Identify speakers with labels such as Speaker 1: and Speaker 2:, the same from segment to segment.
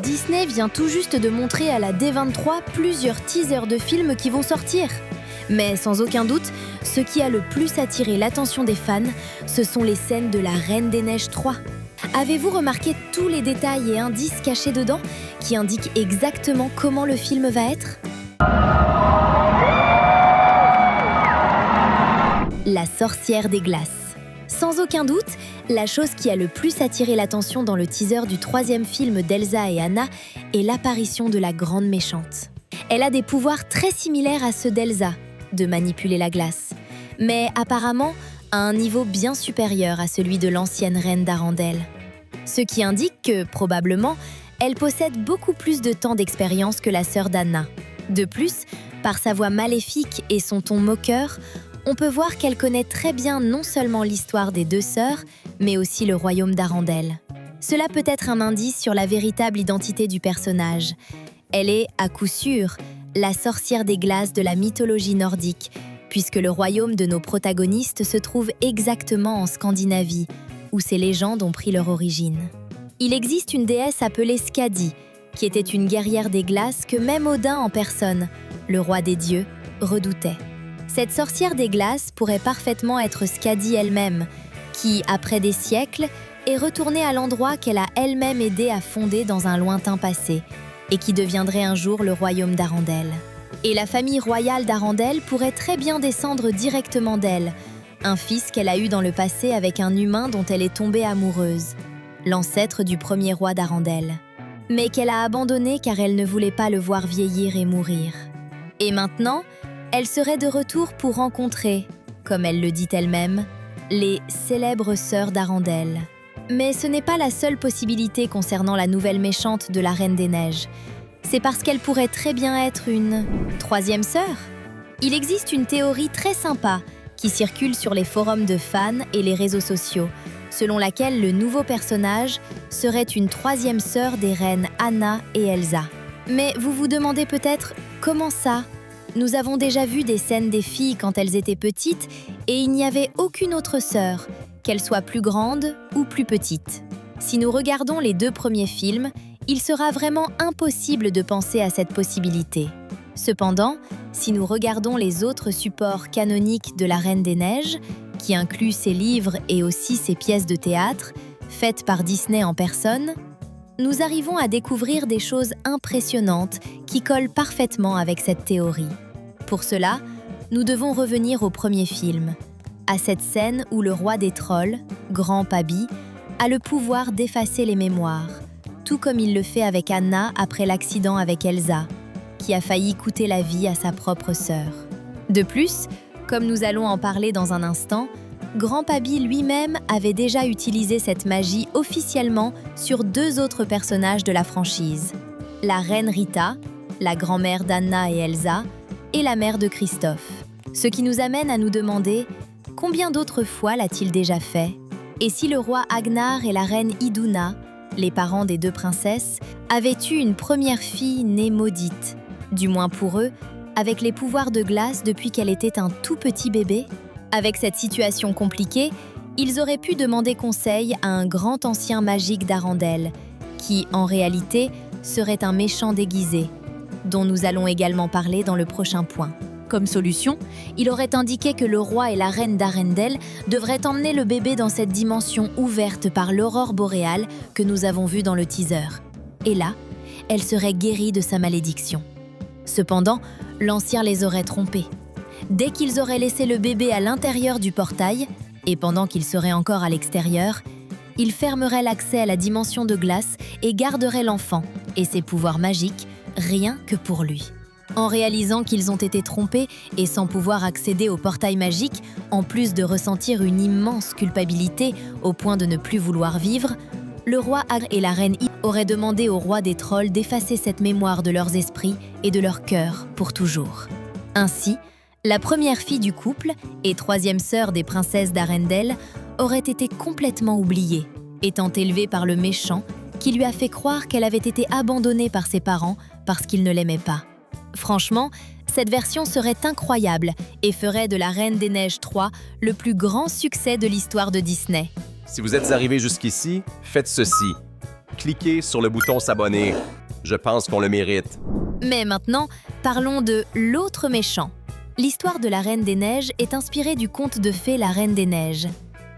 Speaker 1: Disney vient tout juste de montrer à la D23 plusieurs teasers de films qui vont sortir. Mais sans aucun doute, ce qui a le plus attiré l'attention des fans, ce sont les scènes de La Reine des Neiges 3. Avez-vous remarqué tous les détails et indices cachés dedans qui indiquent exactement comment le film va être ? La sorcière des glaces. Sans aucun doute, la chose qui a le plus attiré l'attention dans le teaser du 3e film d'Elsa et Anna est l'apparition de la grande méchante. Elle a des pouvoirs très similaires à ceux d'Elsa, de manipuler la glace, mais apparemment à un niveau bien supérieur à celui de l'ancienne reine d'Arendelle. Ce qui indique que, probablement, elle possède beaucoup plus de temps d'expérience que la sœur d'Anna. De plus, par sa voix maléfique et son ton moqueur, on peut voir qu'elle connaît très bien non seulement l'histoire des deux sœurs, mais aussi le royaume d'Arendelle. Cela peut être un indice sur la véritable identité du personnage. Elle est, à coup sûr, la sorcière des glaces de la mythologie nordique, puisque le royaume de nos protagonistes se trouve exactement en Scandinavie, où ces légendes ont pris leur origine. Il existe une déesse appelée Skadi, qui était une guerrière des glaces que même Odin en personne, le roi des dieux, redoutait. Cette sorcière des glaces pourrait parfaitement être Skadi elle-même, qui, après des siècles, est retournée à l'endroit qu'elle a elle-même aidé à fonder dans un lointain passé, et qui deviendrait un jour le royaume d'Arendelle. Et la famille royale d'Arendelle pourrait très bien descendre directement d'elle, un fils qu'elle a eu dans le passé avec un humain dont elle est tombée amoureuse, l'ancêtre du premier roi d'Arendelle, mais qu'elle a abandonné car elle ne voulait pas le voir vieillir et mourir. Et maintenant, elle serait de retour pour rencontrer, comme elle le dit elle-même, les célèbres sœurs d'Arendelle. Mais ce n'est pas la seule possibilité concernant la nouvelle méchante de la Reine des Neiges. C'est parce qu'elle pourrait très bien être une troisième sœur. Il existe une théorie très sympa qui circule sur les forums de fans et les réseaux sociaux, selon laquelle le nouveau personnage serait une troisième sœur des reines Anna et Elsa. Mais vous vous demandez peut-être comment ça ? Nous avons déjà vu des scènes des filles quand elles étaient petites et il n'y avait aucune autre sœur, qu'elle soit plus grande ou plus petite. Si nous regardons les 2 premiers films, il sera vraiment impossible de penser à cette possibilité. Cependant, si nous regardons les autres supports canoniques de la Reine des Neiges, qui incluent ses livres et aussi ses pièces de théâtre, faites par Disney en personne, nous arrivons à découvrir des choses impressionnantes qui collent parfaitement avec cette théorie. Pour cela, nous devons revenir au premier film, à cette scène où le roi des trolls, Grand Pabi, a le pouvoir d'effacer les mémoires, tout comme il le fait avec Anna après l'accident avec Elsa, qui a failli coûter la vie à sa propre sœur. De plus, comme nous allons en parler dans un instant, Grand Pabi lui-même avait déjà utilisé cette magie officiellement sur 2 autres personnages de la franchise. La reine Rita, la grand-mère d'Anna et Elsa, et la mère de Christophe. Ce qui nous amène à nous demander combien d'autres fois l'a-t-il déjà fait ? Et si le roi Agnar et la reine Iduna, les parents des 2 princesses, avaient eu une première fille née maudite, du moins pour eux, avec les pouvoirs de glace depuis qu'elle était un tout petit bébé ? Avec cette situation compliquée, ils auraient pu demander conseil à un grand ancien magique d'Arendelle, qui, en réalité, serait un méchant déguisé, dont nous allons également parler dans le prochain point. Comme solution, il aurait indiqué que le roi et la reine d'Arendelle devraient emmener le bébé dans cette dimension ouverte par l'aurore boréale que nous avons vue dans le teaser. Et là, elle serait guérie de sa malédiction. Cependant, l'ancien les aurait trompés. Dès qu'ils auraient laissé le bébé à l'intérieur du portail, et pendant qu'il serait encore à l'extérieur, ils fermeraient l'accès à la dimension de glace et garderaient l'enfant et ses pouvoirs magiques rien que pour lui. En réalisant qu'ils ont été trompés et sans pouvoir accéder au portail magique, en plus de ressentir une immense culpabilité au point de ne plus vouloir vivre, le roi Agr et la reine I auraient demandé au roi des trolls d'effacer cette mémoire de leurs esprits et de leurs cœurs pour toujours. Ainsi, la première fille du couple et 3e sœur des princesses d'Arendelle aurait été complètement oubliée, étant élevée par le méchant qui lui a fait croire qu'elle avait été abandonnée par ses parents parce qu'ils ne l'aimaient pas. Franchement, cette version serait incroyable et ferait de La Reine des Neiges 3 le plus grand succès de l'histoire de Disney.
Speaker 2: Si vous êtes arrivé jusqu'ici, faites ceci. cliquer sur le bouton s'abonner. Je pense qu'on le mérite.
Speaker 1: Mais maintenant, parlons de l'autre méchant. L'histoire de la Reine des Neiges est inspirée du conte de fées La Reine des Neiges.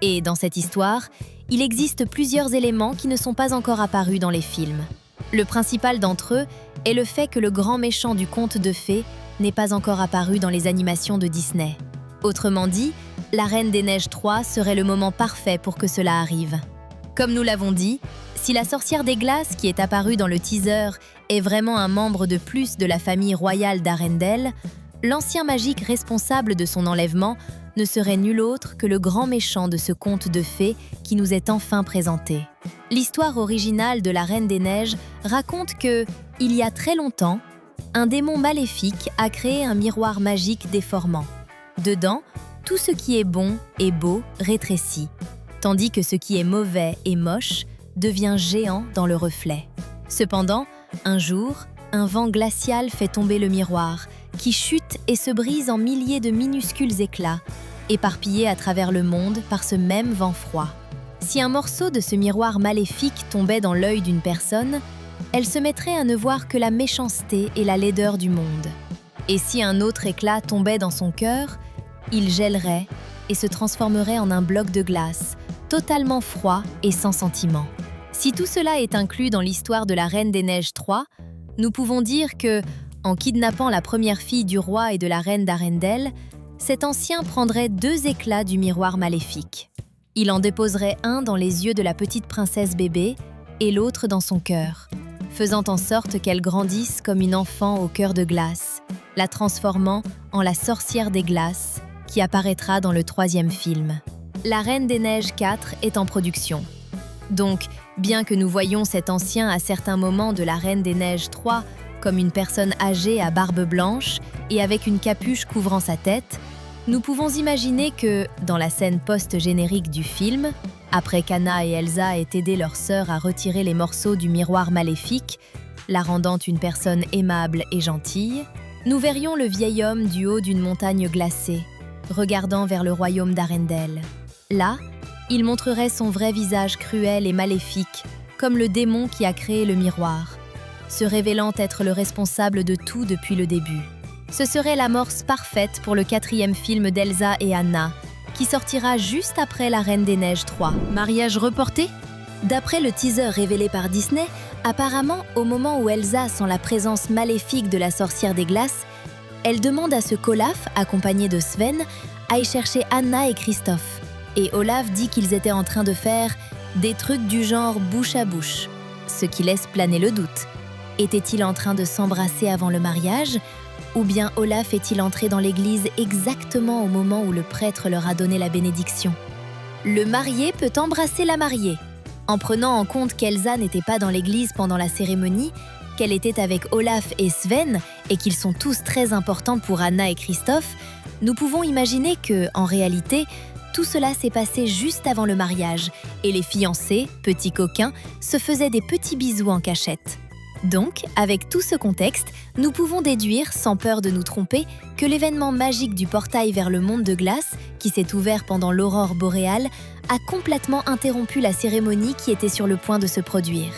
Speaker 1: Et dans cette histoire, il existe plusieurs éléments qui ne sont pas encore apparus dans les films. Le principal d'entre eux est le fait que le grand méchant du conte de fées n'est pas encore apparu dans les animations de Disney. Autrement dit, La Reine des Neiges 3 serait le moment parfait pour que cela arrive. Comme nous l'avons dit, si la sorcière des glaces qui est apparue dans le teaser est vraiment un membre de plus de la famille royale d'Arendelle, l'ancien magique responsable de son enlèvement ne serait nul autre que le grand méchant de ce conte de fées qui nous est enfin présenté. L'histoire originale de la Reine des Neiges raconte que, il y a très longtemps, un démon maléfique a créé un miroir magique déformant. Dedans, tout ce qui est bon et beau rétrécit, tandis que ce qui est mauvais et moche devient géant dans le reflet. Cependant, un jour, un vent glacial fait tomber le miroir, qui chute et se brise en milliers de minuscules éclats, éparpillés à travers le monde par ce même vent froid. Si un morceau de ce miroir maléfique tombait dans l'œil d'une personne, elle se mettrait à ne voir que la méchanceté et la laideur du monde. Et si un autre éclat tombait dans son cœur, il gèlerait et se transformerait en un bloc de glace, totalement froid et sans sentiment. Si tout cela est inclus dans l'histoire de la Reine des Neiges 3, nous pouvons dire que, en kidnappant la première fille du roi et de la reine d'Arendelle, cet ancien prendrait 2 éclats du miroir maléfique. Il en déposerait un dans les yeux de la petite princesse bébé et l'autre dans son cœur, faisant en sorte qu'elle grandisse comme une enfant au cœur de glace, la transformant en la sorcière des glaces, qui apparaîtra dans le 3e film. La Reine des Neiges 4 est en production. Donc, bien que nous voyions cet ancien à certains moments de la Reine des Neiges 3 comme une personne âgée à barbe blanche et avec une capuche couvrant sa tête, nous pouvons imaginer que, dans la scène post-générique du film, après qu'Anna et Elsa aient aidé leur sœur à retirer les morceaux du miroir maléfique, la rendant une personne aimable et gentille, nous verrions le vieil homme du haut d'une montagne glacée, regardant vers le royaume d'Arendelle. Là, il montrerait son vrai visage cruel et maléfique, comme le démon qui a créé le miroir, se révélant être le responsable de tout depuis le début. Ce serait l'amorce parfaite pour le 4e film d'Elsa et Anna, qui sortira juste après La Reine des Neiges 3. Mariage reporté ? D'après le teaser révélé par Disney, apparemment, au moment où Elsa sent la présence maléfique de la sorcière des glaces, elle demande à ce qu'Olaf, accompagné de Sven, aille chercher Anna et Kristoff. Et Olaf dit qu'ils étaient en train de faire des trucs du genre bouche à bouche, ce qui laisse planer le doute. Était-il en train de s'embrasser avant le mariage ? Ou bien Olaf est-il entré dans l'église exactement au moment où le prêtre leur a donné la bénédiction ? Le marié peut embrasser la mariée. En prenant en compte qu'Elsa n'était pas dans l'église pendant la cérémonie, qu'elle était avec Olaf et Sven et qu'ils sont tous très importants pour Anna et Kristoff, nous pouvons imaginer que, en réalité, tout cela s'est passé juste avant le mariage et les fiancés, petits coquins, se faisaient des petits bisous en cachette. Donc, avec tout ce contexte, nous pouvons déduire, sans peur de nous tromper, que l'événement magique du portail vers le monde de glace, qui s'est ouvert pendant l'aurore boréale, a complètement interrompu la cérémonie qui était sur le point de se produire.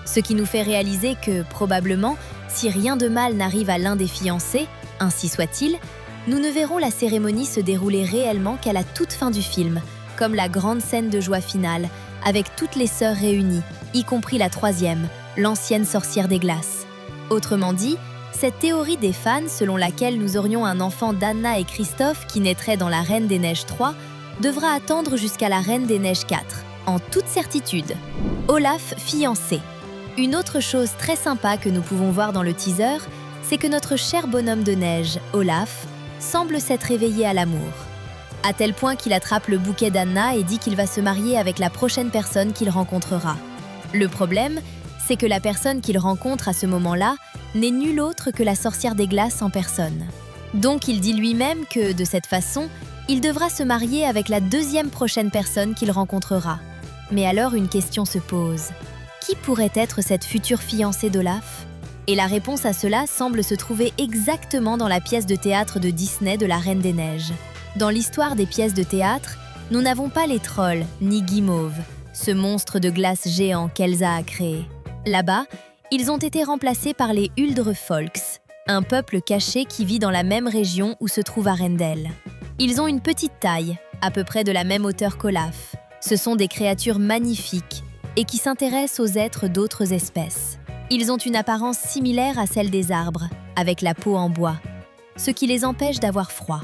Speaker 1: Ce qui nous fait réaliser que, probablement, si rien de mal n'arrive à l'un des fiancés, ainsi soit-il, nous ne verrons la cérémonie se dérouler réellement qu'à la toute fin du film, comme la grande scène de joie finale, avec toutes les sœurs réunies, y compris la 3e, l'ancienne sorcière des glaces. Autrement dit, cette théorie des fans selon laquelle nous aurions un enfant d'Anna et Kristoff qui naîtrait dans la Reine des Neiges 3 devra attendre jusqu'à la Reine des Neiges 4, en toute certitude. Olaf fiancé. Une autre chose très sympa que nous pouvons voir dans le teaser, c'est que notre cher bonhomme de neige, Olaf, semble s'être réveillé à l'amour. À tel point qu'il attrape le bouquet d'Anna et dit qu'il va se marier avec la prochaine personne qu'il rencontrera. Le problème, c'est que la personne qu'il rencontre à ce moment-là n'est nulle autre que la sorcière des glaces en personne. Donc il dit lui-même que, de cette façon, il devra se marier avec la 2e prochaine personne qu'il rencontrera. Mais alors une question se pose. Qui pourrait être cette future fiancée d'Olaf ? Et la réponse à cela semble se trouver exactement dans la pièce de théâtre de Disney de la Reine des Neiges. Dans l'histoire des pièces de théâtre, nous n'avons pas les trolls, ni Guimauve, ce monstre de glace géant qu'Elsa a créé. Là-bas, ils ont été remplacés par les Huldrefolks, un peuple caché qui vit dans la même région où se trouve Arendelle. Ils ont une petite taille, à peu près de la même hauteur qu'Olaf. Ce sont des créatures magnifiques et qui s'intéressent aux êtres d'autres espèces. Ils ont une apparence similaire à celle des arbres, avec la peau en bois, ce qui les empêche d'avoir froid.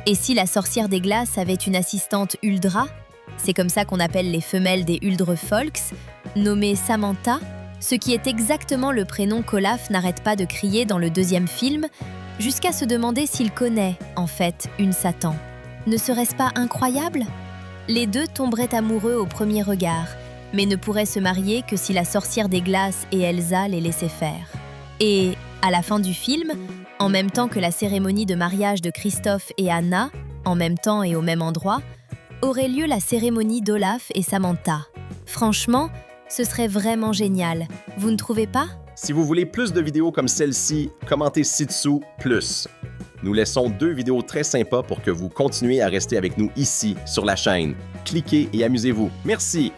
Speaker 1: Et si la sorcière des glaces avait une assistante Huldra, c'est comme ça qu'on appelle les femelles des Huldrefolks, nommée Samantha, ce qui est exactement le prénom qu'Olaf n'arrête pas de crier dans le deuxième film, jusqu'à se demander s'il connaît, en fait, une Satan. Ne serait-ce pas incroyable? Les deux tomberaient amoureux au premier regard, mais ne pourraient se marier que si la sorcière des glaces et Elsa les laissaient faire. Et, à la fin du film, en même temps que la cérémonie de mariage de Christophe et Anna, en même temps et au même endroit, aurait lieu la cérémonie d'Olaf et Samantha. Franchement, ce serait vraiment génial, vous ne trouvez pas?
Speaker 2: Si vous voulez plus de vidéos comme celle-ci, commentez ci-dessous plus. Nous laissons 2 vidéos très sympas pour que vous continuiez à rester avec nous ici sur la chaîne. Cliquez et amusez-vous. Merci!